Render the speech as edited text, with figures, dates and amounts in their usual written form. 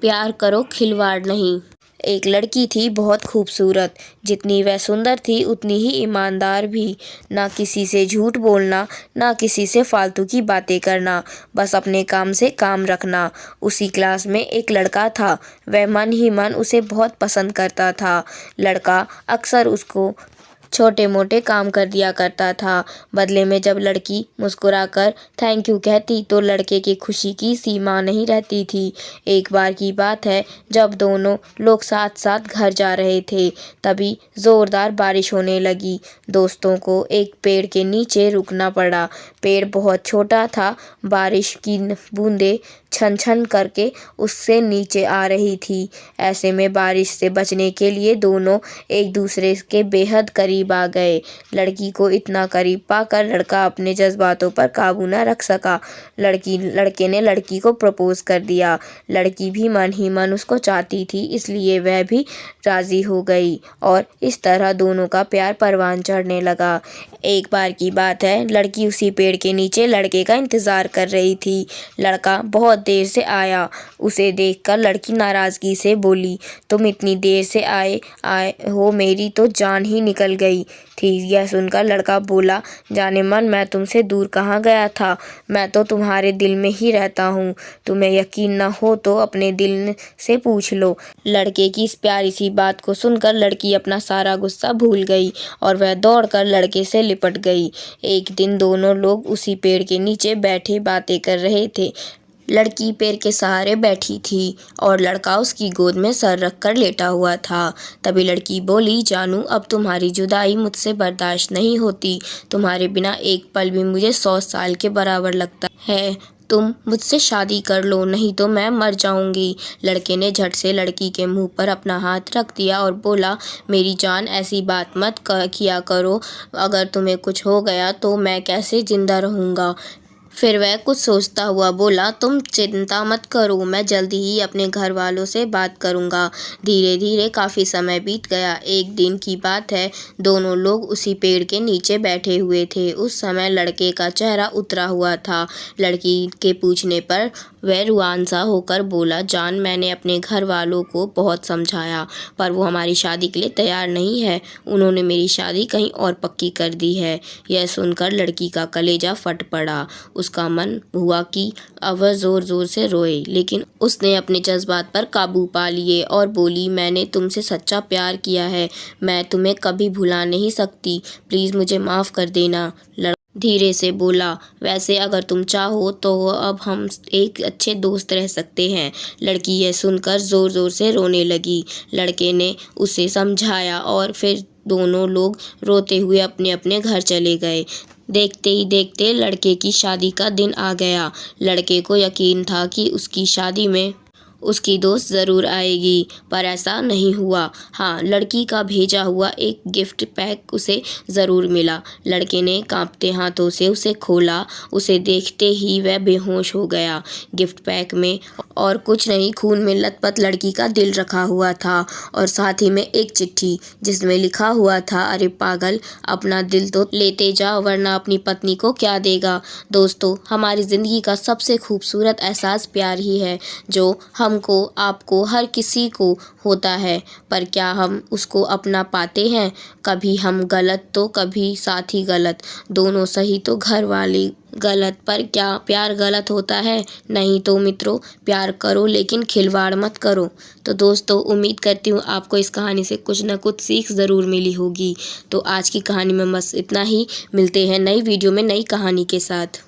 प्यार करो, खिलवाड़ नहीं। एक लड़की थी बहुत खूबसूरत। जितनी वह सुंदर थी उतनी ही ईमानदार भी। ना किसी से झूठ बोलना, ना किसी से फालतू की बातें करना, बस अपने काम से काम रखना। उसी क्लास में एक लड़का था। वह मन ही मन उसे बहुत पसंद करता था। लड़का अक्सर उसको छोटे मोटे काम कर दिया करता था। बदले में जब लड़की मुस्कुराकर थैंक यू कहती तो लड़के की खुशी की सीमा नहीं रहती थी। एक बार की बात है, जब दोनों लोग साथ साथ घर जा रहे थे, तभी जोरदार बारिश होने लगी। दोस्तों को एक पेड़ के नीचे रुकना पड़ा। पेड़ बहुत छोटा था। बारिश की बूंदें छन छन करके उससे नीचे आ रही थी। ऐसे में बारिश से बचने के लिए दोनों एक दूसरे के बेहद करीब आ गए। लड़की को इतना करीब पाकर लड़का अपने जज्बातों पर काबू न रख सका। लड़के ने लड़की को प्रपोज कर दिया। लड़की भी मन ही मन उसको चाहती थी, इसलिए वह भी राजी हो गई और इस तरह दोनों का प्यार परवान चढ़ने लगा। एक बार की बात है, लड़की उसी पेड़ के नीचे लड़के का इंतजार कर रही थी। लड़का बहुत देर से आया। उसे देखकर लड़की नाराजगी से बोली, तुम इतनी देर से आए हो, मेरी तो जान ही निकल गई थी। यह सुनकर लड़का बोला, जाने मन मैं तुमसे दूर कहाँ गया था, मैं तो तुम्हारे दिल में ही रहता हूँ। तुम्हें यकीन न हो तो अपने दिल से पूछ लो। लड़के की इस प्यारी सी बात को सुनकर लड़की अपना सारा गुस्सा भूल गई और वह दौड़कर लड़के से लिपट गई। एक दिन दोनों लोग उसी पेड़ के नीचे बैठे बातें कर रहे थे। लड़की पेड़ के सहारे बैठी थी और लड़का उसकी गोद में सर रखकर लेटा हुआ था। तभी लड़की बोली, जानू अब तुम्हारी जुदाई मुझसे बर्दाश्त नहीं होती। तुम्हारे बिना एक पल भी मुझे 100 साल के बराबर लगता है। तुम मुझसे शादी कर लो, नहीं तो मैं मर जाऊंगी। लड़के ने झट से लड़की के मुंह पर अपना हाथ रख दिया और बोला, मेरी जान ऐसी बात मत किया करो। अगर तुम्हें कुछ हो गया तो मैं कैसे जिंदा रहूँगा। फिर वह कुछ सोचता हुआ बोला, तुम चिंता मत करो, मैं जल्दी ही अपने घर वालों से बात करूँगा। धीरे धीरे काफ़ी समय बीत गया। एक दिन की बात है, दोनों लोग उसी पेड़ के नीचे बैठे हुए थे। उस समय लड़के का चेहरा उतरा हुआ था। लड़की के पूछने पर वह रुआन सा होकर बोला, जान मैंने अपने घर वालों को बहुत समझाया पर वो हमारी शादी के लिए तैयार नहीं है। उन्होंने मेरी शादी कहीं और पक्की कर दी है। यह सुनकर लड़की का कलेजा फट पड़ा। उसका मन हुआ कि अब वह ज़ोर ज़ोर से रोए, लेकिन उसने अपने जज्बात पर काबू पा लिए और बोली, मैंने तुमसे सच्चा प्यार किया है, मैं तुम्हें कभी भुला नहीं सकती, प्लीज़ मुझे माफ़ कर देना। धीरे से बोला, वैसे अगर तुम चाहो तो अब हम एक अच्छे दोस्त रह सकते हैं। लड़की यह सुनकर ज़ोर ज़ोर से रोने लगी। लड़के ने उसे समझाया और फिर दोनों लोग रोते हुए अपने अपने घर चले गए। देखते ही देखते लड़के की शादी का दिन आ गया। लड़के को यकीन था कि उसकी शादी में उसकी दोस्त ज़रूर आएगी, पर ऐसा नहीं हुआ। हाँ, लड़की का भेजा हुआ एक गिफ्ट पैक उसे ज़रूर मिला। लड़के ने कांपते हाथों से उसे खोला। उसे देखते ही वह बेहोश हो गया। गिफ्ट पैक में और कुछ नहीं, खून में लथपथ लड़की का दिल रखा हुआ था और साथ ही में एक चिट्ठी जिसमें लिखा हुआ था, अरे पागल, अपना दिल तो लेते जा वरना अपनी पत्नी को क्या देगा। दोस्तों, हमारी ज़िंदगी का सबसे खूबसूरत एहसास प्यार ही है, जो हमको, आपको, हर किसी को होता है, पर क्या हम उसको अपना पाते हैं। कभी हम गलत तो कभी साथी गलत, दोनों सही तो घर वाले गलत, पर क्या प्यार गलत होता है। नहीं तो मित्रों, प्यार करो लेकिन खिलवाड़ मत करो। तो दोस्तों, उम्मीद करती हूँ आपको इस कहानी से कुछ न कुछ सीख ज़रूर मिली होगी। तो आज की कहानी में बस इतना ही। मिलते हैं नई वीडियो में नई कहानी के साथ।